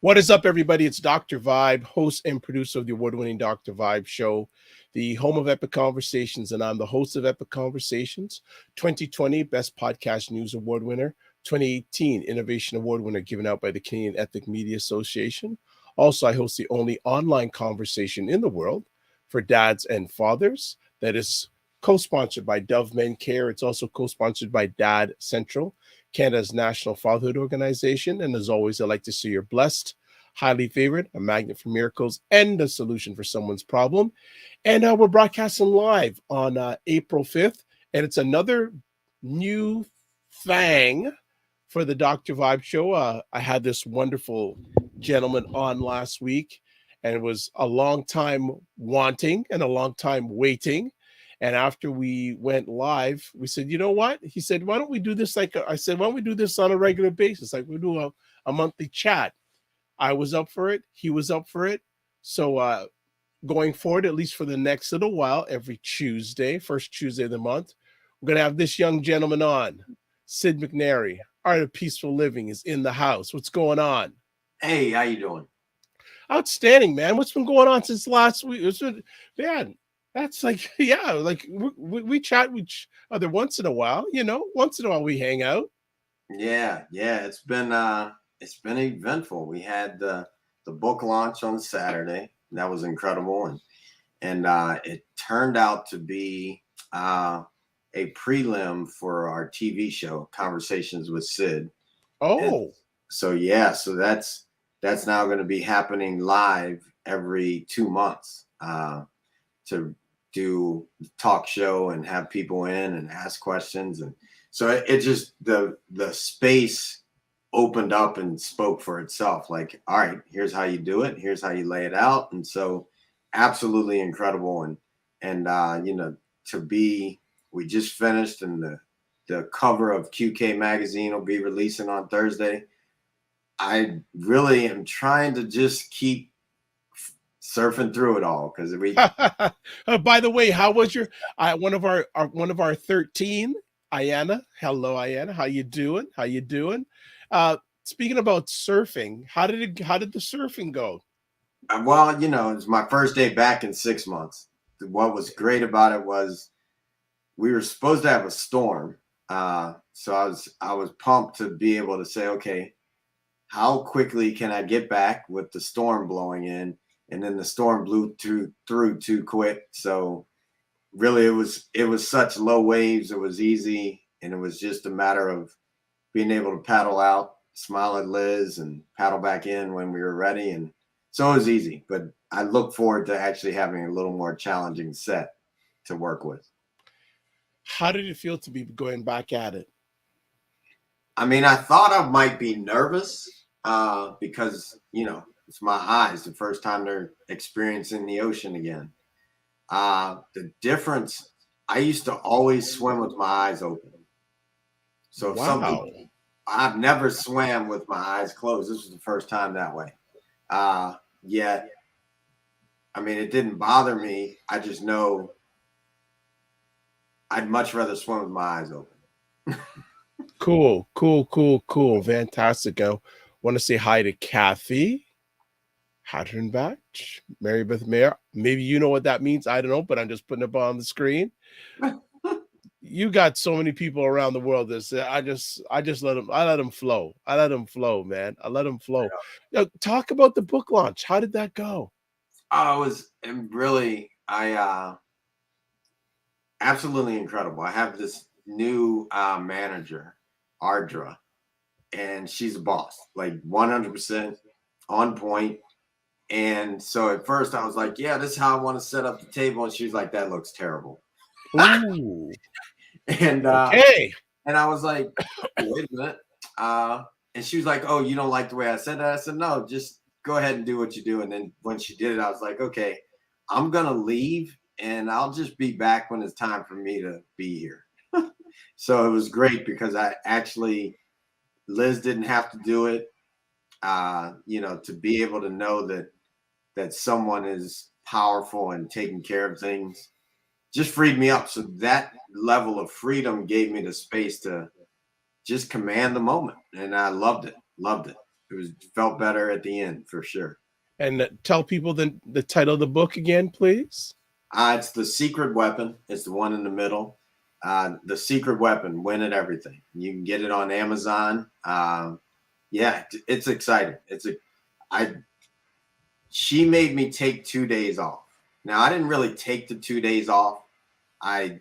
What is up, everybody? It's Dr. Vibe, host and producer of the award-winning Dr. Vibe show, the home of Epic Conversations, and I'm the host of Epic Conversations, 2020 Best Podcast News Award winner, 2018 Innovation Award winner given out by the Canadian Ethnic Media Association. Also, I host the only online conversation in the world for dads and fathers that is co-sponsored by Dove Men Care. It's also co-sponsored by Dad Central, Canada's national fatherhood organization. And as always, I'd like to see you're blessed, highly favored, a magnet for miracles, and a solution for someone's problem. And we're broadcasting live on April 5th. And it's another new thing for the Dr. Vibe show. I had this wonderful gentleman on last week, and it was a long time wanting and a long time waiting. And after we went live, we said, you know what? He said, why don't we do this I said, why don't we do this on a regular basis? Like we do a monthly chat. I was up for it. He was up for it. So going forward, at least for the next little while, every Tuesday, first Tuesday of the month, we're going to have this young gentleman on. Sid McNairy, Art of Peaceful Living, is in the house. What's going on? Hey, how you doing? Outstanding, man. What's been going on since last week? Man, that's like, yeah, like we chat with each other once in a while, once in a while we hang out. Yeah, it's been eventful. We had the book launch on Saturday. That was incredible, and it turned out to be a prelim for our TV show, Conversations with Sid. Oh, and so that's now going to be happening live every 2 months. To do the talk show and have people in and ask questions. And so it just, the space opened up and spoke for itself. Like, all right, here's how you do it. Here's how you lay it out. And so absolutely incredible. And we just finished, and the cover of QK magazine will be releasing on Thursday. I really am trying to just keep surfing through it all because we. By the way, how was your one of our 13, Ayana? Hello, Ayana. How you doing? Speaking about surfing, how did the surfing go? Well, it's my first day back in 6 months. What was great about it was we were supposed to have a storm, so I was pumped to be able to say, okay, how quickly can I get back with the storm blowing in? And then the storm blew through too quick. So really it was such low waves. It was easy. And it was just a matter of being able to paddle out, smile at Liz, and paddle back in when we were ready. And so it was easy, but I look forward to actually having a little more challenging set to work with. How did it feel to be going back at it? I mean, I thought I might be nervous because, it's my eyes, the first time they're experiencing the ocean again. The difference, I used to always swim with my eyes open. So wow. I've never swam with my eyes closed. This was the first time that way. Yet, I mean, it didn't bother me. I just know I'd much rather swim with my eyes open. Cool. Fantastic. I want to say hi to Kathy Hattenbach, Mary Beth Mayer. Maybe you know what that means. I don't know, but I'm just putting it on the screen. You got so many people around the world that I just let them flow. I let them flow, man. I let them flow. Talk about the book launch. How did that go? Oh, it was really, absolutely incredible. I have this new manager, Ardra, and she's a boss, like 100% on point. And so at first I was like, yeah, this is how I want to set up the table. And she was like, that looks terrible. Ooh. And okay. And I was like, wait a minute. And she was like, oh, you don't like the way I said that? I said, no, just go ahead and do what you do. And then when she did it, I was like, okay, I'm going to leave and I'll just be back when it's time for me to be here. So it was great because Liz didn't have to do it. To be able to know that someone is powerful and taking care of things just freed me up. So that level of freedom gave me the space to just command the moment. And I loved it. felt better at the end for sure. And tell people the title of the book again, please. It's The Secret Weapon. It's the one in the middle. The Secret Weapon, Win at Everything. You can get it on Amazon. Yeah, it's exciting. She made me take 2 days off. Now, I didn't really take the 2 days off. I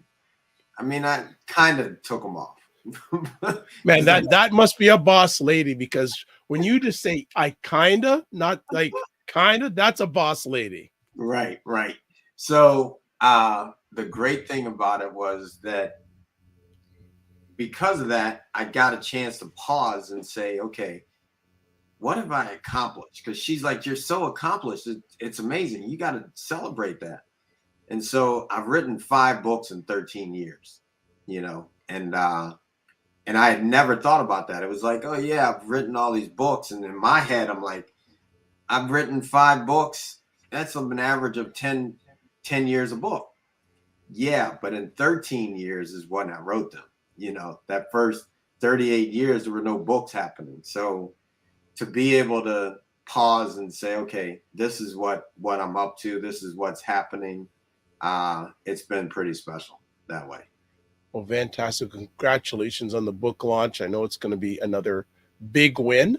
kind of took them off. Man, that must be a boss lady, because when you just say I kinda, not like kinda, that's a boss lady. Right. So the great thing about it was that because of that, I got a chance to pause and say, okay, what have I accomplished? Because she's like, you're so accomplished. It's amazing. You got to celebrate that. And so I've written 5 books in 13 years, and I had never thought about that. It was like, oh yeah, I've written all these books. And in my head, I'm like, I've written 5 books. That's an average of 10 years a book. Yeah, but in 13 years is when I wrote them. That first 38 years, there were no books happening. So to be able to pause and say, okay, this is what I'm up to. This is what's happening. It's been pretty special that way. Well, fantastic. Congratulations on the book launch. I know it's going to be another big win.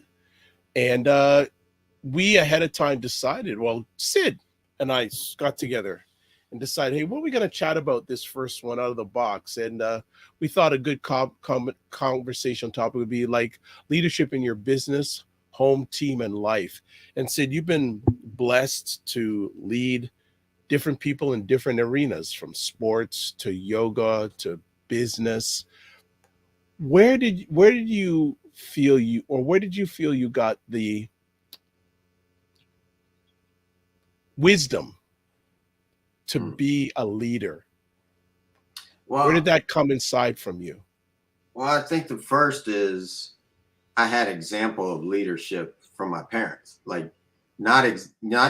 And we ahead of time decided, well, Sid and I got together and decided, hey, what are we going to chat about this first one out of the box? And we thought a good conversation topic would be like leadership in your business, home, team, and life. And Sid, you've been blessed to lead different people in different arenas, from sports to yoga to business. Where did you feel you got the wisdom to be a leader? Well, where did that come inside from you? Well, I think the first is I had example of leadership from my parents, like not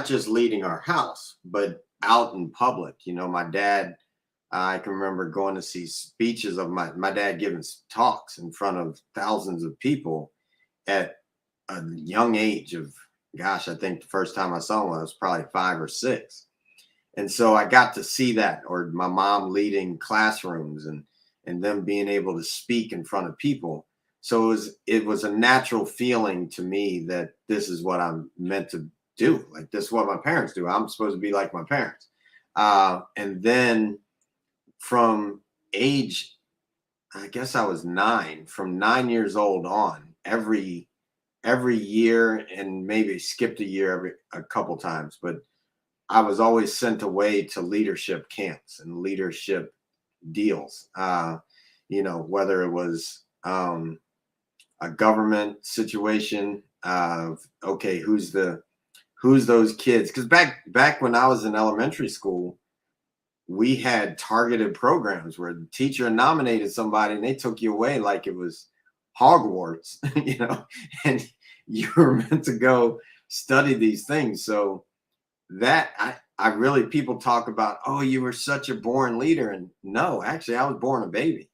just leading our house, but out in public. My dad, I can remember going to see speeches of my dad giving talks in front of thousands of people at a young age of, gosh, I think the first time I saw him, I was probably 5 or 6. And so I got to see that, or my mom leading classrooms and them being able to speak in front of people. So it was a natural feeling to me that this is what I'm meant to do. Like, this is what my parents do. I'm supposed to be like my parents. And then from age, I guess I was 9, from 9 years old on, every year, and maybe skipped a year a couple times, but I was always sent away to leadership camps and leadership deals, whether it was a government situation of, okay, who's those kids? Because back when I was in elementary school, we had targeted programs where the teacher nominated somebody and they took you away like it was Hogwarts, and you were meant to go study these things. So that I really, people talk about, oh, you were such a born leader. And no, actually, I was born a baby,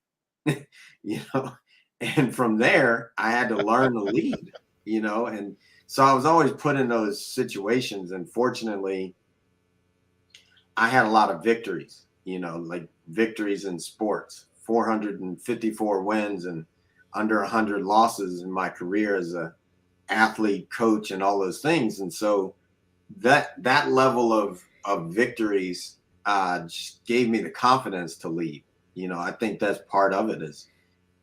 and from there I had to learn to lead, and so I was always put in those situations. And fortunately, I had a lot of victories, like victories in sports, 454 wins and under 100 losses in my career as a athlete, coach, and all those things. And so that level of victories just gave me the confidence to lead. I think that's part of it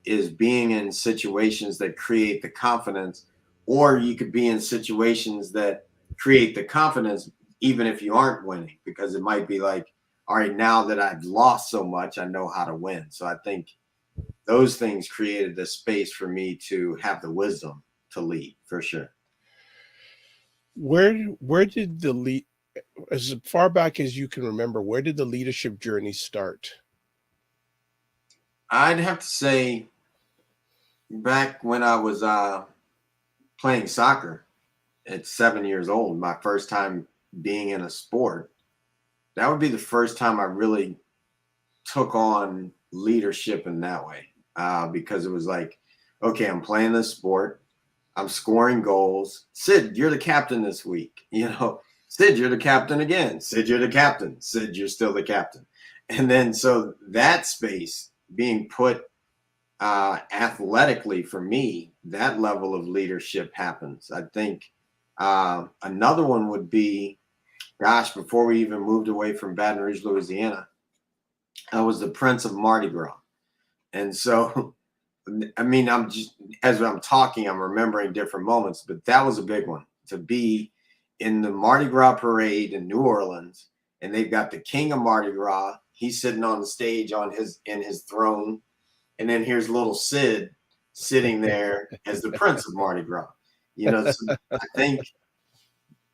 is being in situations that create the confidence, or you could be in situations that create the confidence even if you aren't winning, because it might be like, all right, now that I've lost so much, I know how to win. So I think those things created the space for me to have the wisdom to lead, for sure. Where did the lead, as far back as you can remember, where did the leadership journey start? I'd have to say back when I was playing soccer at 7 years old, my first time being in a sport, that would be the first time I really took on leadership in that way, because it was like, okay, I'm playing this sport. I'm scoring goals. Sid, you're the captain this week. Sid, you're the captain again. Sid, you're the captain. Sid, you're still the captain. And then so that space being put athletically for me, that level of leadership happens. I think another one would be, gosh, before we even moved away from Baton Rouge, Louisiana, I was the Prince of Mardi Gras. And so, I mean, I'm just, as I'm talking, I'm remembering different moments, but that was a big one, to be in the Mardi Gras parade in New Orleans, and they've got the King of Mardi Gras. He's sitting on the stage in his throne. And then here's little Sid sitting there as the Prince of Mardi Gras. So I think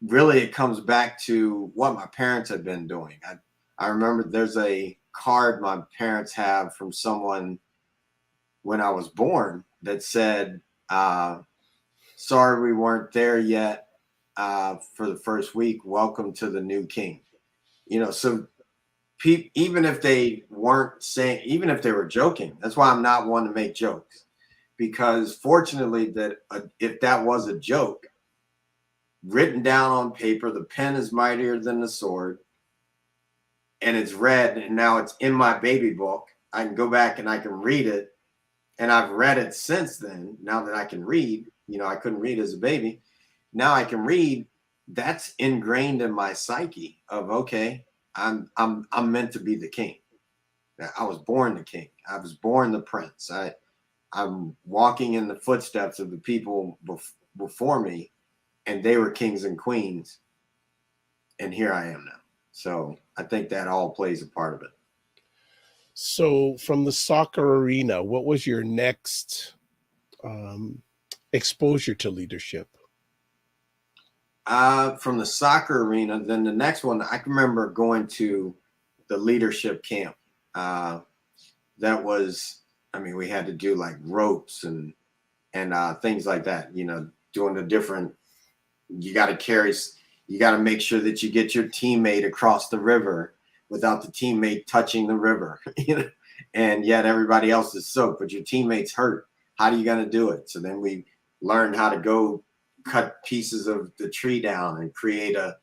really it comes back to what my parents had been doing. I remember there's a card my parents have from someone when I was born that said, sorry we weren't there yet for the first week. Welcome to the new king. So even if they weren't saying, even if they were joking, that's why I'm not one to make jokes, because fortunately that if that was a joke written down on paper, the pen is mightier than the sword, and it's read, and now it's in my baby book. I can go back and I can read it, and I've read it since then. Now that I can read, I couldn't read as a baby. Now I can read. That's ingrained in my psyche of, okay, I'm meant to be the king. I was born the king. I was born the prince. I'm walking in the footsteps of the people before me, and they were kings and queens, and here I am now. So I think that all plays a part of it. So from the soccer arena, what was your next exposure to leadership? From the soccer arena, then the next one, I can remember going to the leadership camp. That was, I mean, we had to do like ropes and things like that, doing the different, you got to make sure that you get your teammate across the river without the teammate touching the river, and yet everybody else is soaked, but your teammate's hurt. How are you going to do it? So then we learned how to go cut pieces of the tree down and create a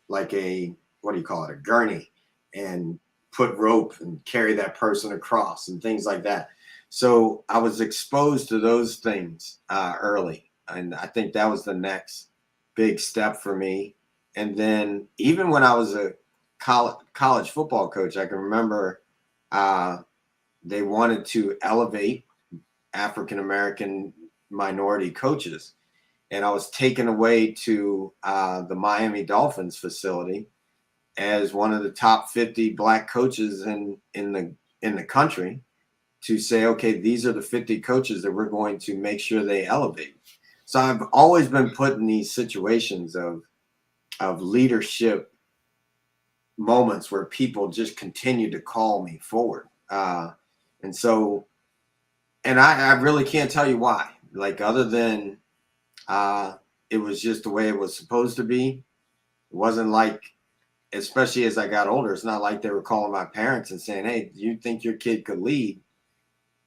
what do you call it? A gurney, and put rope and carry that person across and things like that. So I was exposed to those things early. And I think that was the next big step for me. And then even when I was a college football coach, I can remember they wanted to elevate African-American minority coaches. And I was taken away to the Miami Dolphins facility as one of the top 50 Black coaches in the country, to say, okay, these are the 50 coaches that we're going to make sure they elevate. So I've always been put in these situations of leadership moments where people just continue to call me forward. And I really can't tell you why, like, other than it was just the way it was supposed to be. It wasn't like, especially as I got older, it's not like they were calling my parents and saying, hey, do you think your kid could lead?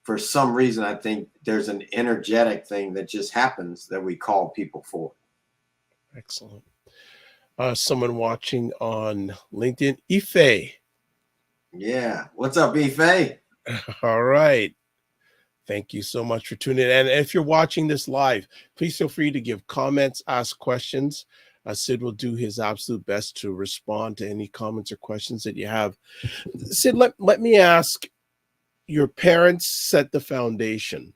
For some reason, I think there's an energetic thing that just happens that we call people for. Excellent. Someone watching on LinkedIn, Ife. Yeah. What's up, Ife? All right. Thank you so much for tuning in. And if you're watching this live, please feel free to give comments, ask questions. Sid will do his absolute best to respond to any comments or questions that you have. Sid, let me ask, your parents set the foundation.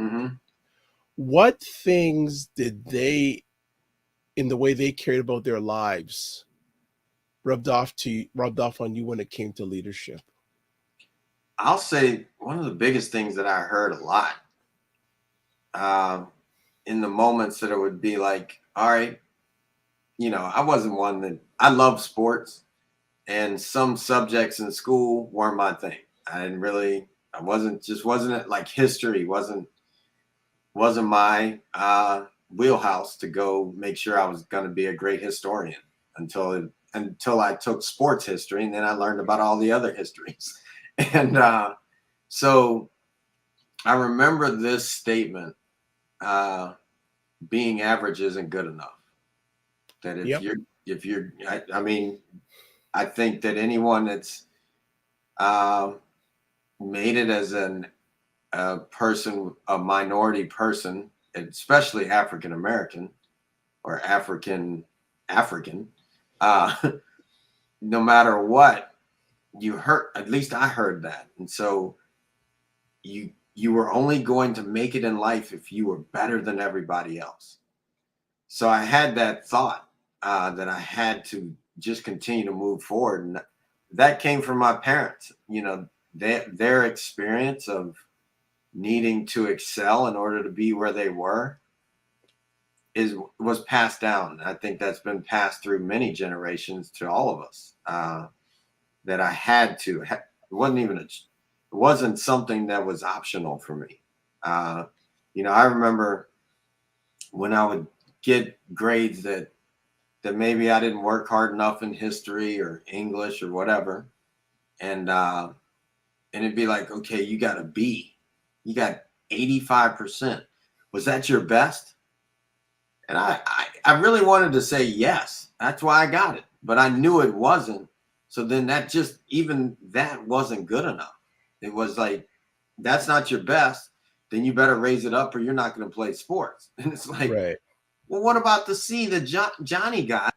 Mm-hmm. What things did they, in the way they cared about their lives, rubbed off on you when it came to leadership? I'll say one of the biggest things that I heard a lot in the moments that it would be like, all right, I wasn't one that, I love sports, and some subjects in school weren't my thing. I wasn't it, like history wasn't my wheelhouse to go make sure I was going to be a great historian until I took sports history, and then I learned about all the other histories. And so I remember this statement being average isn't good enough. That Yep. I mean, I think that anyone that's made it as a person, a minority person, especially African American or African, uh, no matter what, you heard, at least I heard that. And so you were only going to make it in life if you were better than everybody else. So I had that thought that I had to just continue to move forward. And that came from my parents, you know, their experience of needing to excel in order to be where they were was passed down. I think that's been passed through many generations to all of us. That I had to. It wasn't something that was optional for me. You know, I remember when I would get grades that maybe I didn't work hard enough in history or English or whatever, and it'd be like, okay, you got a B, you got 85%. Was that your best? And I really wanted to say yes. That's why I got it, but I knew it wasn't. So then even that wasn't good enough. It was like, that's not your best. Then you better raise it up or you're not going to play sports. And it's like, Right. Well, what about the C that Johnny got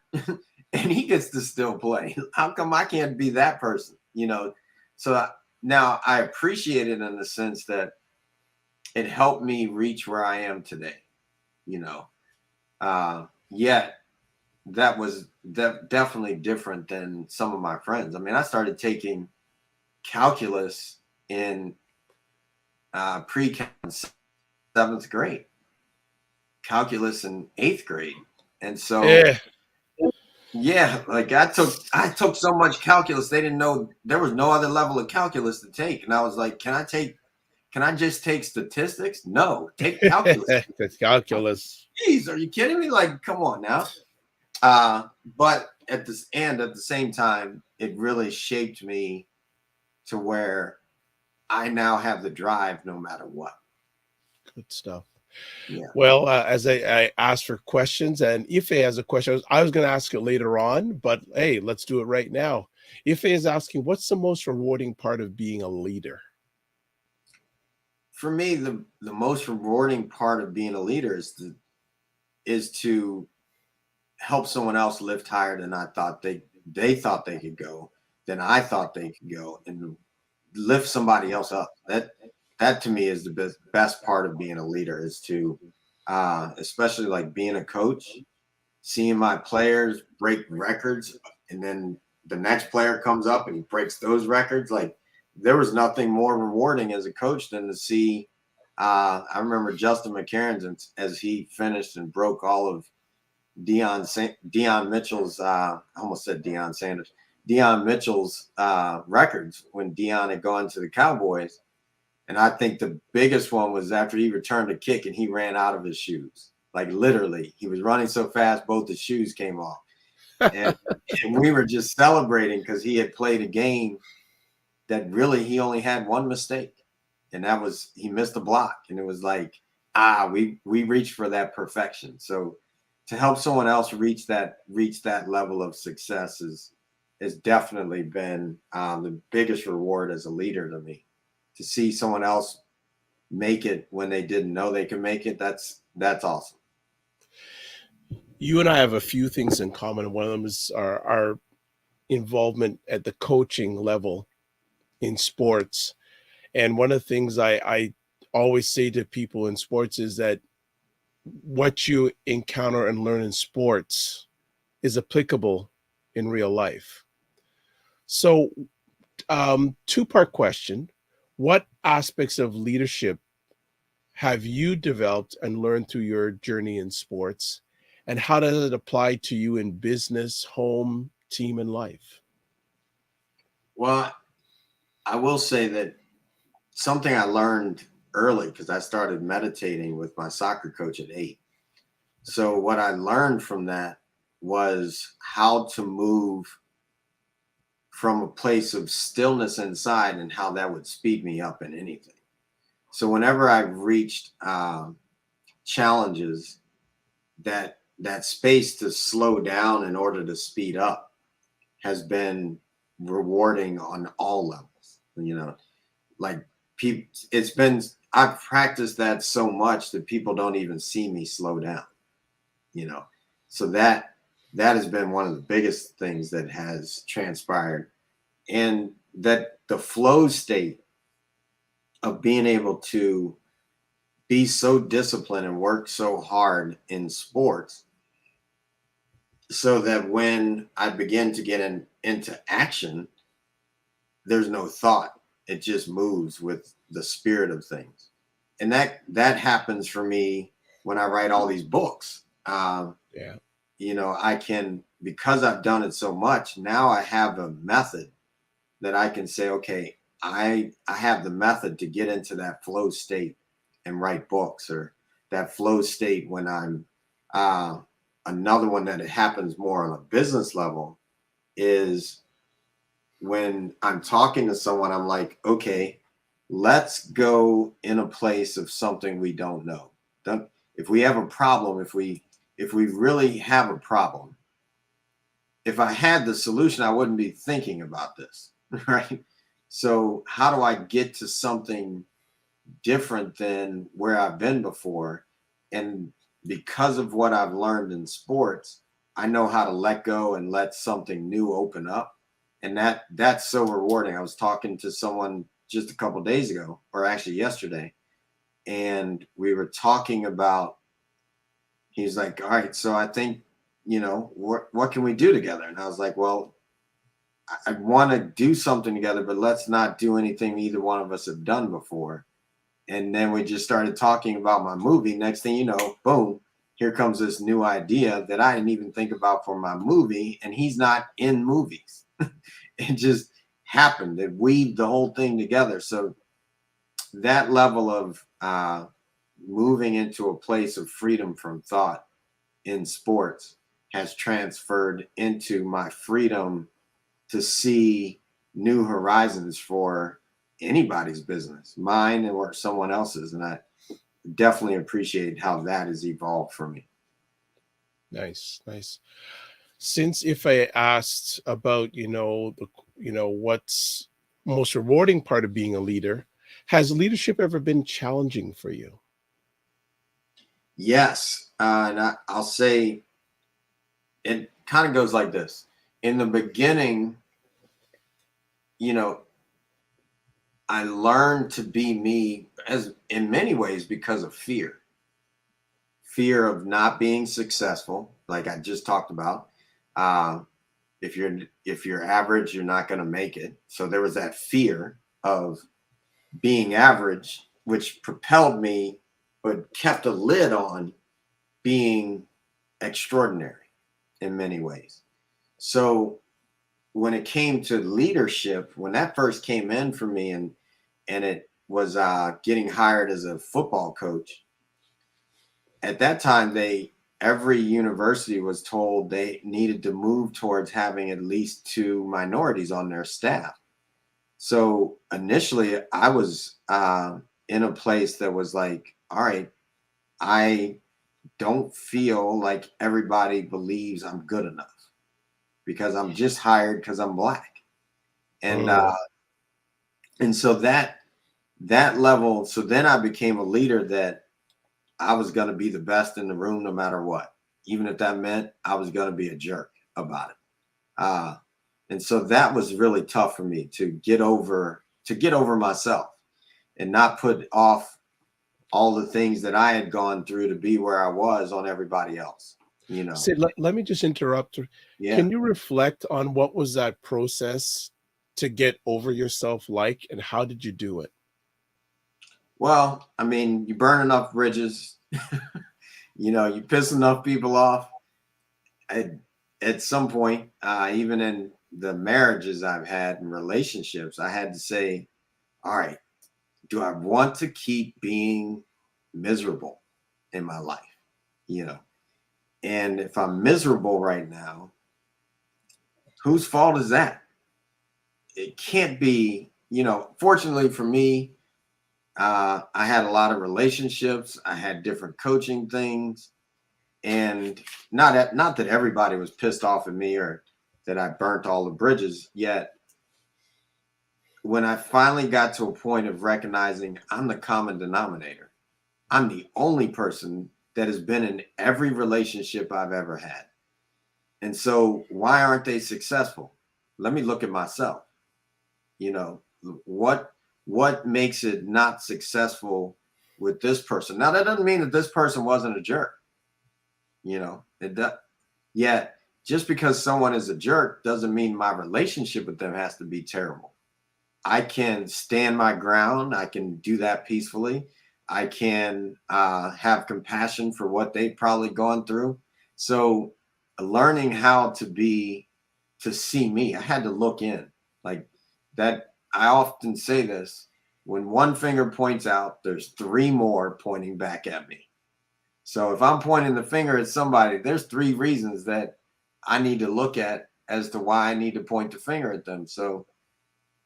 and he gets to still play? How come I can't be that person? You know, so now I appreciate it in the sense that it helped me reach where I am today, you know. Yet that was definitely different than some of my friends. I mean, I started taking calculus in pre-calc 7th grade, calculus in 8th grade. And so yeah, like I took so much calculus, they didn't know there was no other level of calculus to take. And I was like, can I just take statistics? No, take calculus. That's calculus. Jeez, are you kidding me? Like, come on now. But at the same time, it really shaped me to where I now have the drive no matter what. Good stuff. Yeah. Well, as I asked for questions, and Ife has a question. I was going to ask it later on, but hey, let's do it right now. Ife is asking, what's the most rewarding part of being a leader? For me, the most rewarding part of being a leader is to help someone else lift higher than I thought they thought they could go, than I thought they could go, and lift somebody else up. That to me is the best part of being a leader, is to especially like being a coach, seeing my players break records, and then the next player comes up and he breaks those records. Like, there was nothing more rewarding as a coach than to see. I remember Justin McCarron's as he finished and broke all of Deion Mitchell's. I almost said Deion Sanders. Deion Mitchell's records when Deion had gone to the Cowboys. And I think the biggest one was after he returned a kick and he ran out of his shoes. Like, literally, he was running so fast, both his shoes came off. And we were just celebrating because he had played a game that really he only had one mistake. And that was, he missed a block. And it was like, we reached for that perfection. So to help someone else reach that level of success has definitely been the biggest reward as a leader to me. To see someone else make it when they didn't know they could make it, that's awesome. You and I have a few things in common. One of them is our involvement at the coaching level in sports. And one of the things I always say to people in sports is that what you encounter and learn in sports is applicable in real life. So, two-part question. What aspects of leadership have you developed and learned through your journey in sports? And how does it apply to you in business, home, team, and life? Well, I will say that something I learned early, because I started meditating with my soccer coach at 8. So what I learned from that was how to move from a place of stillness inside and how that would speed me up in anything. So whenever I've reached challenges, that space to slow down in order to speed up has been rewarding on all levels. Like people, I've practiced that so much that people don't even see me slow down, so that has been one of the biggest things that has transpired. And that the flow state of being able to be so disciplined and work so hard in sports, so that when I begin to get into action, there's no thought. It just moves with the spirit of things. And that happens for me when I write all these books. Yeah. I can, because I've done it so much, now I have a method that I can say, okay, I have the method to get into that flow state and write books, or that flow state when I'm another one that it happens more on a business level is when I'm talking to someone, I'm like, okay, let's go in a place of something we don't know. If we have a problem, if we really have a problem, if I had the solution, I wouldn't be thinking about this, right? So how do I get to something different than where I've been before? And because of what I've learned in sports, I know how to let go and let something new open up. And that's so rewarding. I was talking to someone just a couple of days ago, or actually yesterday, and we were talking about, he's like, all right, so I think, what can we do together? And I was like, well, I want to do something together, but let's not do anything either one of us have done before. And then we just started talking about my movie. Next thing you know, boom, here comes this new idea that I didn't even think about for my movie. And he's not in movies. It just happened. It weaved the whole thing together. So that level of moving into a place of freedom from thought in sports has transferred into my freedom to see new horizons for anybody's business, mine or someone else's. And I definitely appreciate how that has evolved for me. Nice. Since if I asked about, what's most rewarding part of being a leader, has leadership ever been challenging for you? Yes. And I'll say it kind of goes like this. In the beginning, I learned to be me as in many ways because of fear of not being successful. Like I just talked about, if you're average, you're not going to make it. So there was that fear of being average, which propelled me, but kept a lid on being extraordinary in many ways. So when it came to leadership, when that first came in for me, and it was getting hired as a football coach, at that time, every university was told they needed to move towards having at least 2 minorities on their staff. So initially, I was in a place that was like, all right, I don't feel like everybody believes I'm good enough because I'm just hired because I'm Black. And and so that level, so then I became a leader that I was going to be the best in the room no matter what, even if that meant I was going to be a jerk about it. And so that was really tough for me to get over myself and not put off all the things that I had gone through to be where I was on everybody else. Sid, let me just interrupt. Yeah. Can you reflect on what was that process to get over yourself like, and how did you do it? Well, I mean, you burn enough bridges, you piss enough people off. At some point, even in the marriages I've had and relationships, I had to say, all right, do I want to keep being miserable in my life? And if I'm miserable right now, whose fault is that? It can't be, fortunately for me, I had a lot of relationships. I had different coaching things, and not that everybody was pissed off at me or that I burnt all the bridges. Yet, when I finally got to a point of recognizing I'm the common denominator, I'm the only person that has been in every relationship I've ever had. And so, why aren't they successful? Let me look at myself. You know, what makes it not successful with this person? Now, that doesn't mean that this person wasn't a jerk. You know, yet just because someone is a jerk doesn't mean my relationship with them has to be terrible. I can stand my ground. I can do that peacefully. I can have compassion for what they've probably gone through. So learning how to see me, I had to look in like that. I often say this: when one finger points out, there's three more pointing back at me. So if I'm pointing the finger at somebody, there's three reasons that I need to look at as to why I need to point the finger at them. So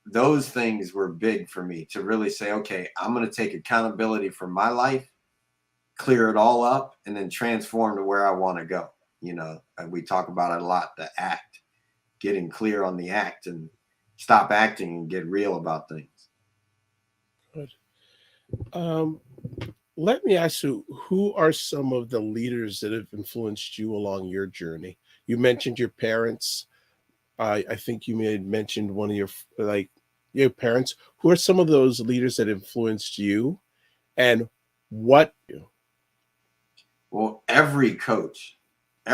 those things were big for me to really say, okay, I'm going to take accountability for my life, clear it all up, and then transform to where I want to go. You know, and we talk about it a lot, the act, getting clear on the act and stop acting and get real about things. Good. Um, Let me ask you, who are some of the leaders that have influenced you along your journey? You mentioned your parents. I think you may have mentioned one of like your parents. Who are some of those leaders that influenced you, and what you? Well, every coach I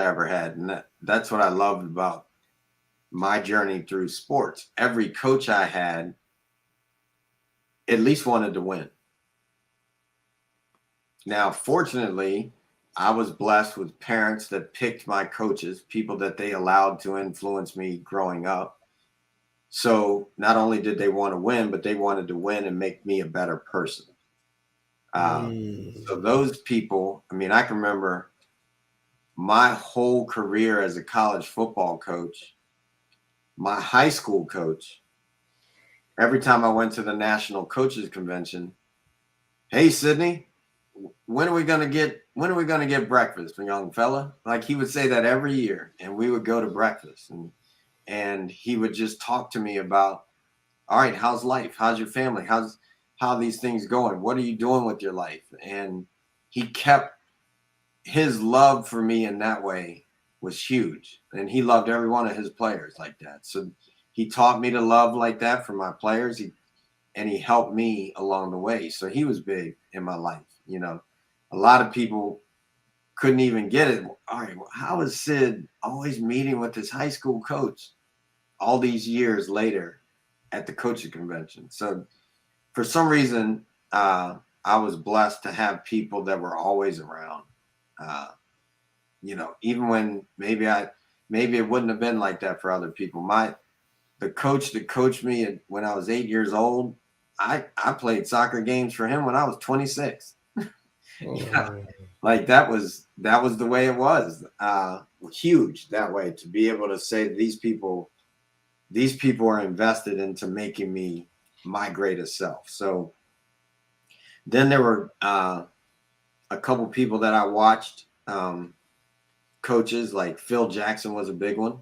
ever had, and that's what I loved about my journey through sports. Every coach I had at least wanted to win. Now, fortunately, I was blessed with parents that picked my coaches, people that they allowed to influence me growing up. So not only did they want to win, but they wanted to win and make me a better person. So Mm. those people, I mean, I can remember my whole career as a college football coach, my high school coach, every time I went to the National Coaches Convention, hey, Sydney, when are we gonna get breakfast, young fella? Like he would say that every year, and we would go to breakfast, and he would just talk to me about, all right, how's life? How's your family? How are these things going? What are you doing with your life? And he kept his love for me in that way was huge, and he loved every one of his players like that. So he taught me to love like that for my players. He helped me along the way. So he was big in my life. You know, a lot of people couldn't even get it. All right, well, how is Sid always meeting with his high school coach all these years later at the coaching convention? So for some reason, I was blessed to have people that were always around. Uh, you know, even when maybe it wouldn't have been like that for other people. The coach that coached me when I was 8 years old, I played soccer games for him when I was 26. Yeah, Mm. like that was the way it was. Huge that way to be able to say these people are invested into making me my greatest self. So then there were a couple people that I watched, coaches like Phil Jackson was a big one.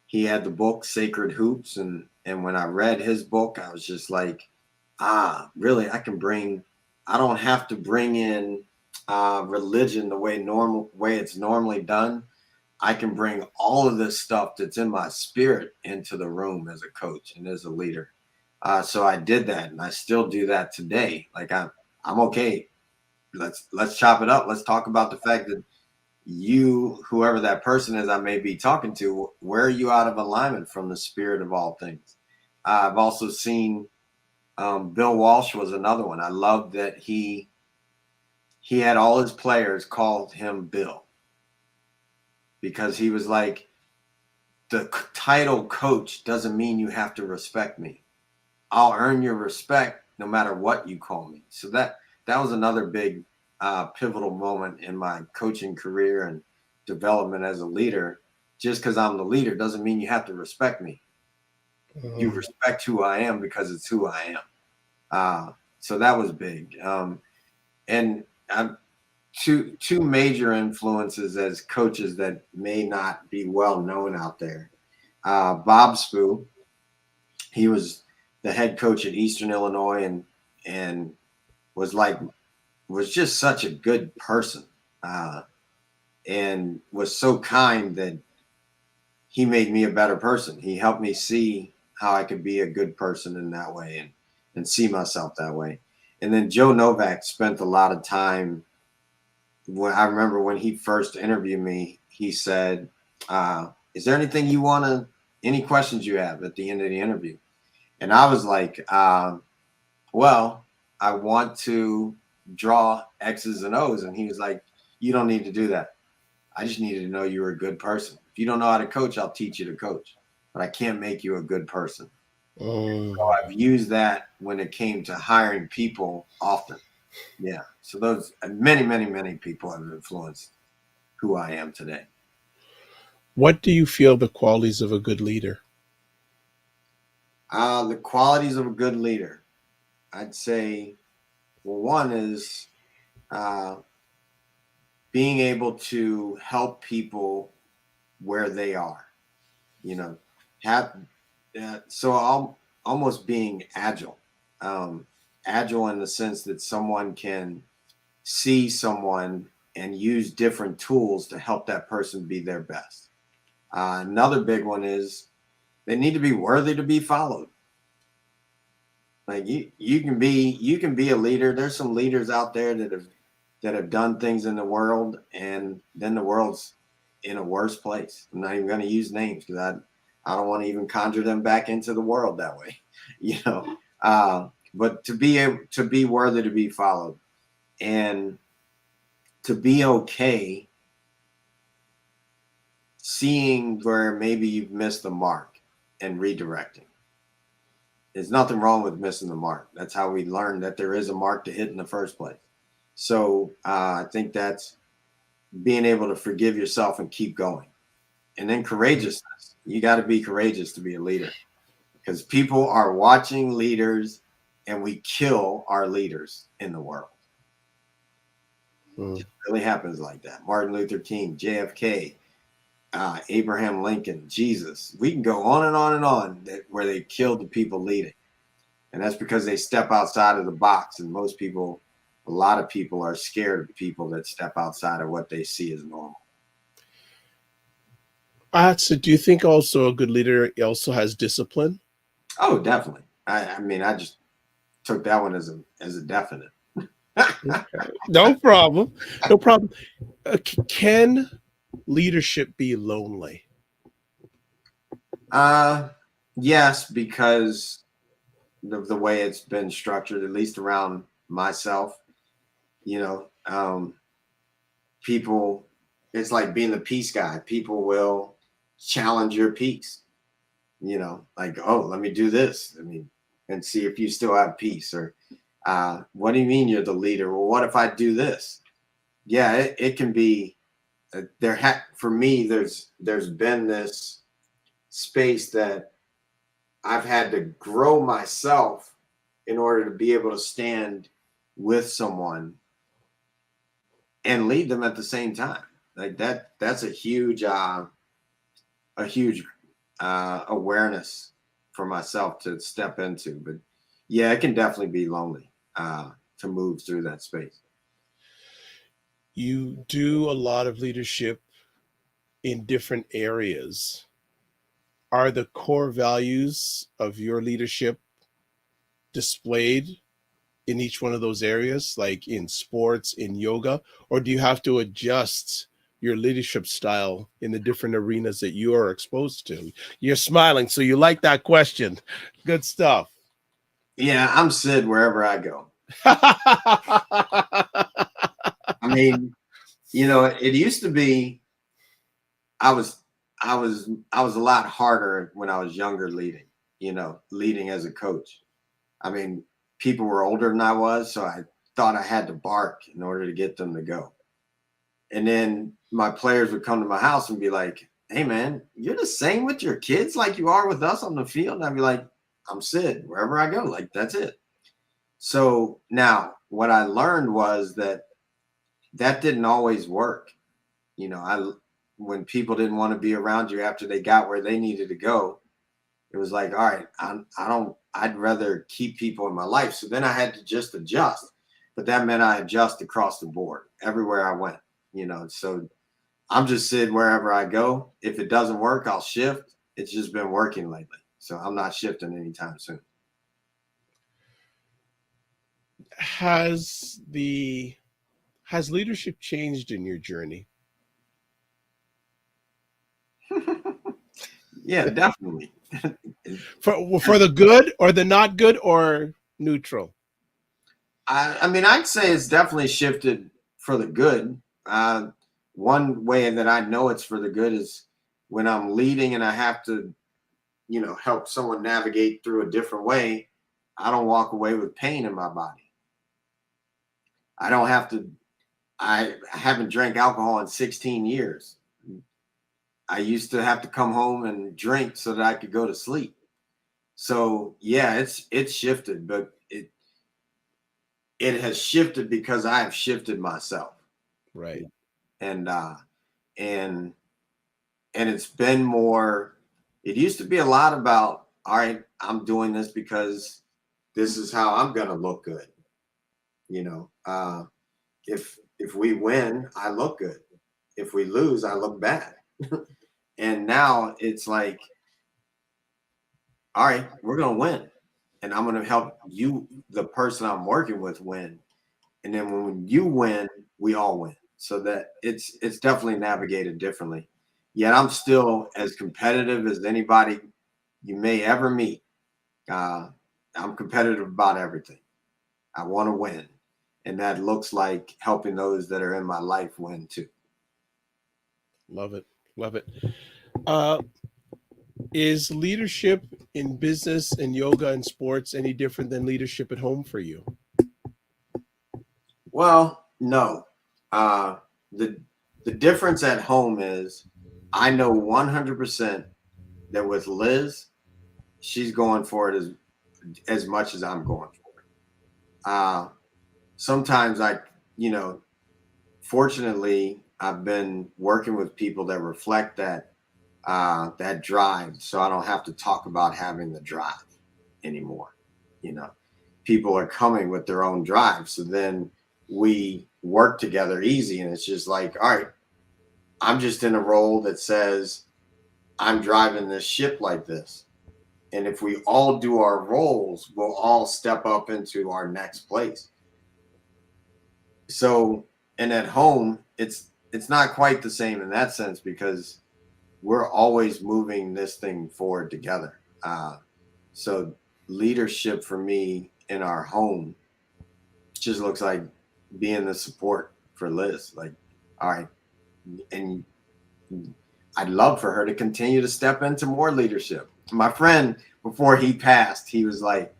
He had the book Sacred Hoops, and when I read his book, I was just like, really, I don't have to bring in religion the way it's normally done. I can bring all of this stuff that's in my spirit into the room as a coach and as a leader. So I did that, and I still do that today. Like I'm okay. Let's chop it up. Let's talk about the fact that whoever that person is I may be talking to, where are you out of alignment from the spirit of all things? I've also seen Bill Walsh was another one. I loved that he had all his players called him Bill, because he was like, the title coach doesn't mean you have to respect me. I'll earn your respect no matter what you call me. So that was another big pivotal moment in my coaching career and development as a leader. Just because I'm the leader doesn't mean you have to respect me. You Mm. respect who I am because it's who I am. So that was big. And two major influences as coaches that may not be well known out there. Bob Spoo, he was the head coach at Eastern Illinois, and was just such a good person, and was so kind that he made me a better person. He helped me see how I could be a good person in that way, and see myself that way. And then Joe Novak spent a lot of time. When I remember when he first interviewed me, he said, is there anything you want to, any questions you have at the end of the interview? And I was like, well, I want to draw X's and O's. And he was like, you don't need to do that. I just needed to know you were a good person. If you don't know how to coach, I'll teach you to coach, but I can't make you a good person. So I've used that when it came to hiring people often. Yeah. So those many people have influenced who I am today. What do you feel the qualities of a good leader? The qualities of a good leader, I'd say, well, one is being able to help people where they are, so almost being agile, agile in the sense that someone can see someone and use different tools to help that person be their best. Another big one is they need to be worthy to be followed. Like you can be a leader. There's some leaders out there that have done things in the world, and then the world's in a worse place. I'm not even going to use names because I don't want to even conjure them back into the world that way, but to be able to be worthy to be followed, and to be okay seeing where maybe you've missed the mark and redirecting. There's nothing wrong with missing the mark. That's how we learn that there is a mark to hit in the first place. So I think that's being able to forgive yourself and keep going. And then courageousness. You got to be courageous to be a leader, because people are watching leaders, and we kill our leaders in the world. It really happens like that. Martin Luther King, JFK, Abraham Lincoln, Jesus. We can go on and on and on where they killed the people leading. And that's because they step outside of the box. And a lot of people are scared of people that step outside of what they see as normal. So do you think also a good leader also has discipline? Oh, definitely. I mean, I just took that one as a definite. Okay. No problem. No problem. Can leadership be lonely? Yes, because of the way it's been structured, at least around myself. People, it's like being the peace guy. People will challenge your peace, like, oh, let me do this. And see if you still have peace. Or what do you mean you're the leader? Well, what if I do this? Yeah, it can be for me, there's been this space that I've had to grow myself in order to be able to stand with someone and lead them at the same time. Like that's a huge awareness for myself to step into. But yeah, it can definitely be lonely to move through that space. You do a lot of leadership in different areas. Are the core values of your leadership displayed in each one of those areas, like in sports, in yoga, or do you have to adjust your leadership style in the different arenas that you are exposed to? You're smiling, so you like that question. Good stuff. Yeah, I'm Sid wherever I go. I mean, it used to be I was a lot harder when I was younger leading as a coach. I mean, people were older than I was, so I thought I had to bark in order to get them to go. And then my players would come to my house and be like, hey, man, you're the same with your kids like you are with us on the field. And I'd be like, I'm Sid wherever I go. Like, that's it. So now what I learned was that didn't always work. You know, when people didn't want to be around you after they got where they needed to go, it was like, all right, I'd rather keep people in my life. So then I had to just adjust, but that meant I adjust across the board everywhere I went, you know. So I'm just sitting wherever I go. If it doesn't work, I'll shift. It's just been working lately. So I'm not shifting anytime soon. Has leadership changed in your journey? Yeah, definitely. For the good or the not good or neutral? I mean, I'd say it's definitely shifted for the good. One way that I know it's for the good is when I'm leading and I have to, you know, help someone navigate through a different way. I don't walk away with pain in my body. I don't have to, I haven't drank alcohol in 16 years. I used to have to come home and drink so that I could go to sleep. So yeah, it's shifted, but it has shifted because I have shifted myself. Right. And and it's been more, it used to be a lot about, all right, I'm doing this because this is how I'm gonna look good. You know, if we win, I look good. If we lose, I look bad. And now it's like, all right, we're gonna win. And I'm gonna help you, the person I'm working with, win. And then when you win, we all win. So that it's definitely navigated differently. Yet I'm still as competitive as anybody you may ever meet. Uh, I'm competitive about everything. I want to win, and that looks like helping those that are in my life win too. Love it. Love it. Uh, is leadership in business and yoga and sports any different than leadership at home for you? Well, no. Uh, the the difference at home is I know 100% that with Liz, she's going for it as much as I'm going for it. Sometimes you know, fortunately, I've been working with people that reflect that drive, so I don't have to talk about having the drive anymore. You know, people are coming with their own drive, so then we work together easy, and it's just like, all right, I'm just in a role that says I'm driving this ship like this. And if we all do our roles, we'll all step up into our next place. So, and at home, it's not quite the same in that sense because we're always moving this thing forward together. So leadership for me in our home just looks like being the support for Liz. Like, all right, and I'd love for her to continue to step into more leadership. My friend, before he passed, he was like,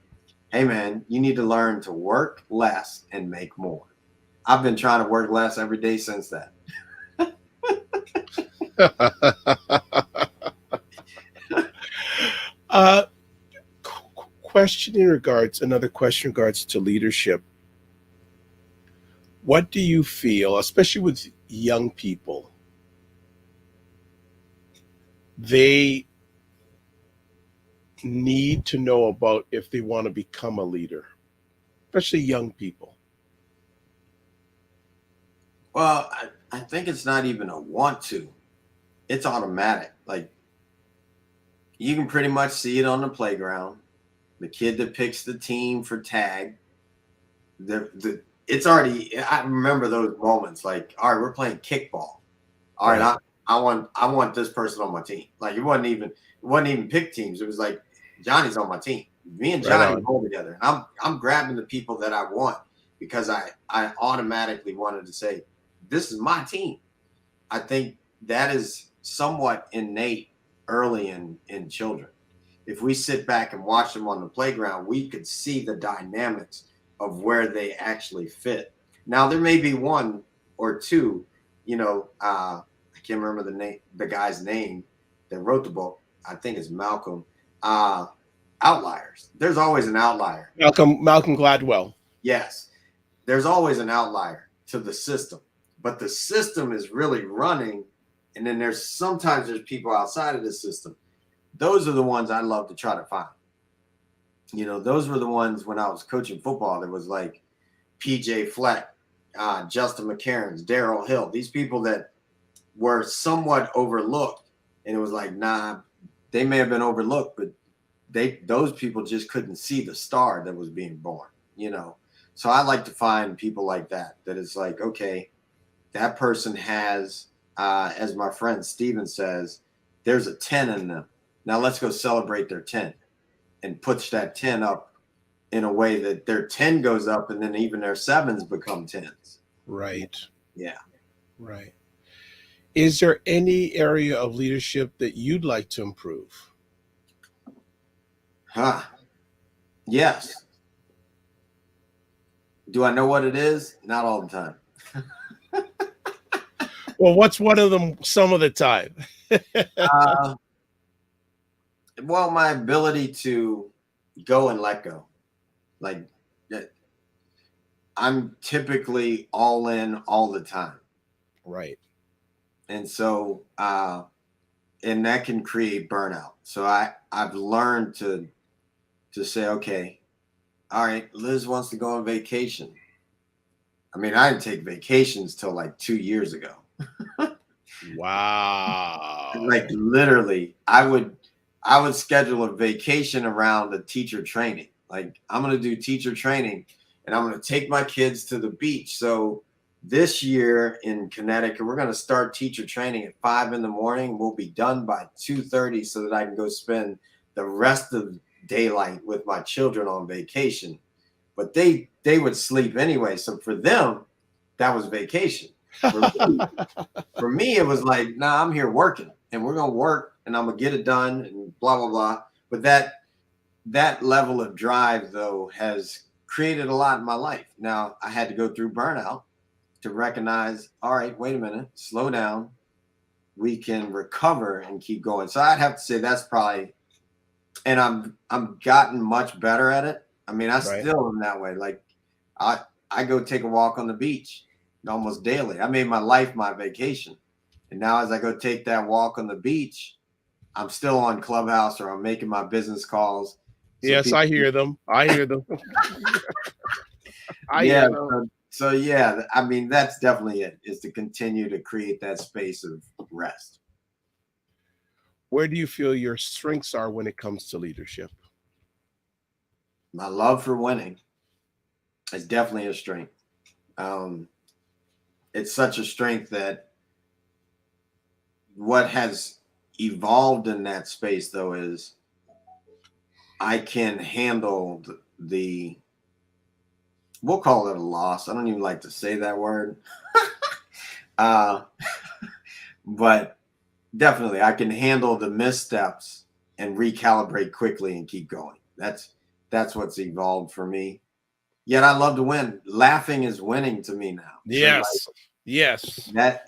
hey man, you need to learn to work less and make more. I've been trying to work less every day since that. uh, question in regards, another question in regards to leadership. What do you feel, especially with young people, they need to know about if they want to become a leader, especially young people? Well, I think it's not even a want to. It's automatic. Like you can pretty much see it on the playground. The kid that picks the team for tag, the it's already. I remember those moments. Like, all right, we're playing kickball. All right, Right. I want this person on my team. Like it wasn't even pick teams. It was like Johnny's on my team. Me and Right Johnny on. roll together. And I'm grabbing the people that I want because I automatically wanted to say this is my team. I think that is somewhat innate early in children. If we sit back and watch them on the playground, we could see the dynamics of where they actually fit. Now there may be one or two, I can't remember the guy's name that wrote the book. I think it's Malcolm. Uh, outliers. There's always an outlier. Malcolm Gladwell. Yes, there's always an outlier to the system, but the system is really running. And then sometimes there's people outside of the system. Those are the ones I love to try to find. You know, those were the ones when I was coaching football. There was like PJ Fleck, Justin McCarron, Darrell Hill. These people that were somewhat overlooked, and it was like, nah, they may have been overlooked, but those people just couldn't see the star that was being born. You know, so I like to find people like that. That is like, okay, that person has, as my friend Steven says, there's a 10 in them. Now let's go celebrate their 10 and push that 10 up in a way that their 10 goes up and then even their 7s become 10s. Right. Yeah. Right. Is there any area of leadership that you'd like to improve? Yes. Do I know what it is? Not all the time. Well, what's one of them some of the time? Well, my ability to go and let go. Like, I'm typically all in all the time. Right. And so, and that can create burnout. So I've learned to say, okay, all right, Liz wants to go on vacation. I mean, I didn't take vacations till like 2 years ago. Wow. Like literally, I would schedule a vacation around the teacher training. Like, I'm going to do teacher training and I'm going to take my kids to the beach. So this year in Connecticut, we're going to start teacher training at 5 a.m. We'll be done by 2:30 so that I can go spend the rest of daylight with my children on vacation. But they would sleep anyway. So for them, that was vacation. For me, it was like, nah, I'm here working and we're going to work and I'm going to get it done and blah, blah, blah. But that level of drive, though, has created a lot in my life. Now, I had to go through burnout to recognize, all right, wait a minute, slow down. We can recover and keep going. So I'd have to say that's probably, and I'm gotten much better at it. I mean, I still am that way. Like I go take a walk on the beach almost daily. I made my life my vacation. And now as I go take that walk on the beach, I'm still on Clubhouse or I'm making my business calls. So yes, I hear them. I hear them. Hear them. So yeah, I mean, that's definitely it, is to continue to create that space of rest. Where do you feel your strengths are when it comes to leadership? My love for winning is definitely a strength. It's such a strength that what has evolved in that space, though, is I can handle the we'll call it a loss. I don't even like to say that word. But definitely I can handle the missteps and recalibrate quickly and keep going. That's what's evolved for me. Yet I love to win. Laughing is winning to me now. Yes. So yes. That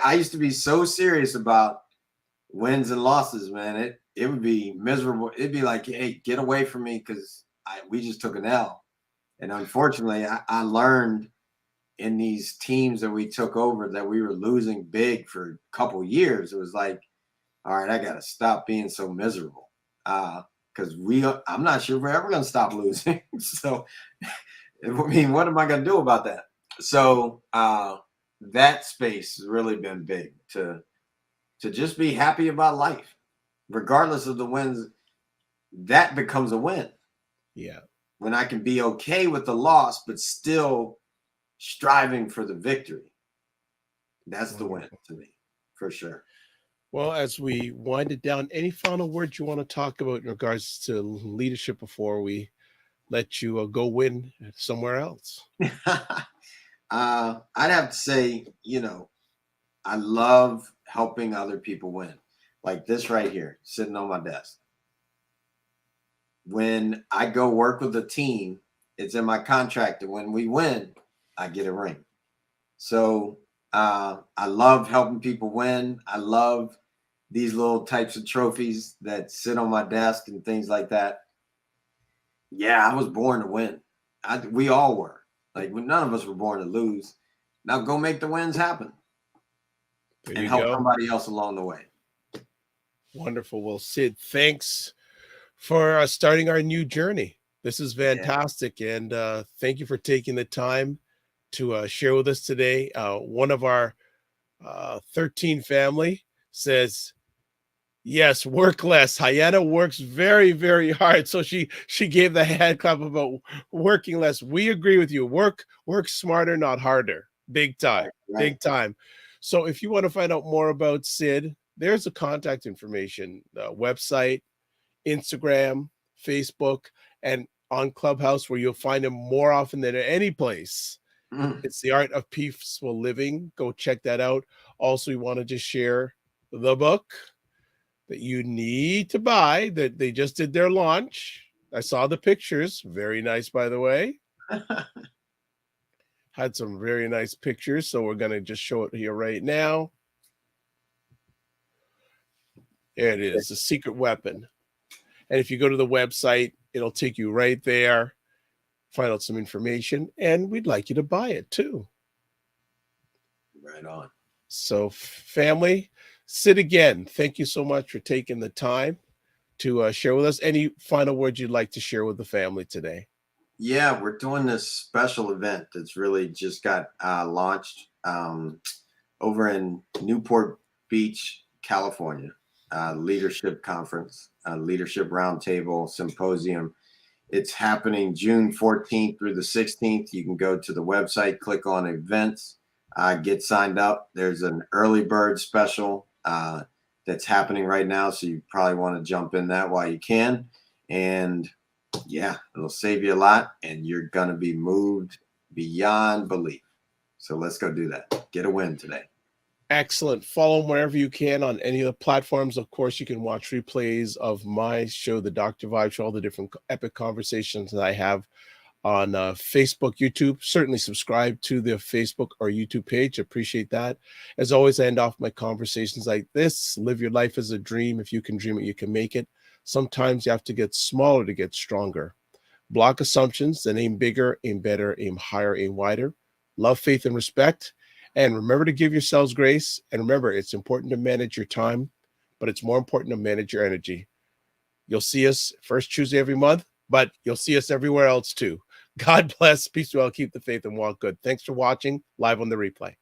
I used to be so serious about wins and losses, man. It would be miserable. It'd be like, hey, get away from me because we just took an L. And unfortunately, I learned in these teams that we took over that we were losing big for a couple years. It was like, all right, I got to stop being so miserable because I'm not sure we're ever going to stop losing. So, I mean, what am I going to do about that? So that space has really been big to just be happy about life, regardless of the wins. That becomes a win. Yeah. When I can be okay with the loss, but still striving for the victory. That's the win to me, for sure. Well, as we wind it down, any final words you want to talk about in regards to leadership before we let you go win somewhere else? I'd have to say, I love helping other people win. Like this right here, sitting on my desk. When I go work with a team, it's in my contract that when we win, I get a ring. So I love helping people win. I love these little types of trophies that sit on my desk and things like that. Yeah, I was born to win. We all were. Like, none of us were born to lose. Now go make the wins happen There and you help go. somebody else along the way. Wonderful. Well, Sid, thanks for starting our new journey. This is Yeah. fantastic. And thank you for taking the time to share with us today. One of our 13 family says, yes, work less. Hyena works very, very hard. So she gave the hand clap about working less. We agree with you. Work smarter, not harder. Big time. Right. Big time. So if you want to find out more about Sid, there's the contact information, website, Instagram, Facebook, and on Clubhouse, where you'll find him more often than at any place. It's The Art of Peaceful Living. Go check that out. Also, we want to just share the book that you need to buy, that they just did their launch. I saw the pictures. Very nice, by the way. Had some very nice pictures. So we're going to just show it here right now. There it is, The Secret Weapon. And if you go to the website, it'll take you right there, find out some information, and we'd like you to buy it too. Right on. So family, Sid, again, thank you so much for taking the time to share with us. Any final words you'd like to share with the family today? Yeah, we're doing this special event that's really just got launched over in Newport Beach, California. Leadership conference, leadership roundtable symposium. It's happening June 14th through the 16th. You can go to the website, click on events, get signed up. There's an early bird special that's happening right now. So you probably want to jump in that while you can. And yeah, it'll save you a lot and you're going to be moved beyond belief. So let's go do that. Get a win today. Excellent. Follow him wherever you can on any of the platforms. Of course, you can watch replays of my show, The Dr. Vibe Show, all the different epic conversations that I have on Facebook, YouTube. Certainly subscribe to the Facebook or YouTube page. Appreciate that. As always, I end off my conversations like this. Live your life as a dream. If you can dream it, you can make it. Sometimes you have to get smaller to get stronger. Block assumptions, then aim bigger, aim better, aim higher, aim wider. Love, faith, and respect. And remember to give yourselves grace. And remember, it's important to manage your time, but it's more important to manage your energy. You'll see us first Tuesday every month, but you'll see us everywhere else too. God bless. Peace well. Keep the faith and walk good. Thanks for watching live on the replay.